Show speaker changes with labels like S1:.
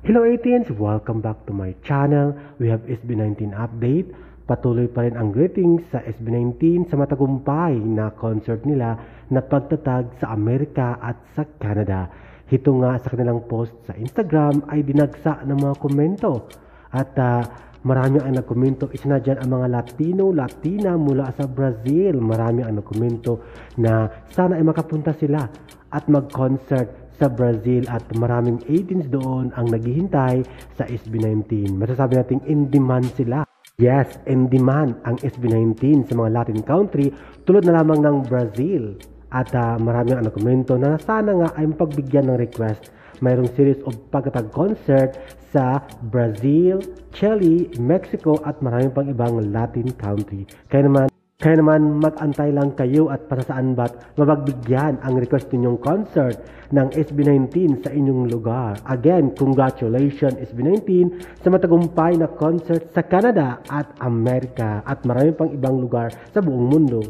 S1: Hello 18s! Welcome back to my channel. We have SB19 update. Patuloy pa rin ang greetings sa SB19 sa matagumpay na concert nila na pagtatag sa Amerika at sa Canada. Hito nga sa kanilang post sa Instagram ay dinagsa ng mga komento. At marami ang nagkomento. Isa na dyan ang mga Latino, Latina mula sa Brazil. Marami ang nagkomento na sana ay makapunta sila at mag-concert sa Brazil at maraming 18s doon ang naghihintay sa SB19. Masasabi natin in demand sila. Yes, in demand ang SB19 sa mga Latin country tulad na lamang ng Brazil. At maraming ang nagkomento na sana nga ay mapagbigyan ng request. Mayroong series of pagtatag concert sa Brazil, Chile, Mexico at maraming pang ibang Latin country. Kaya naman mag-antay lang kayo at pasasaan ba't mapagbigyan ang request ninyong concert ng SB19 sa inyong lugar. Again, congratulations SB19 sa matagumpay na concert sa Canada at Amerika at marami pang ibang lugar sa buong mundo.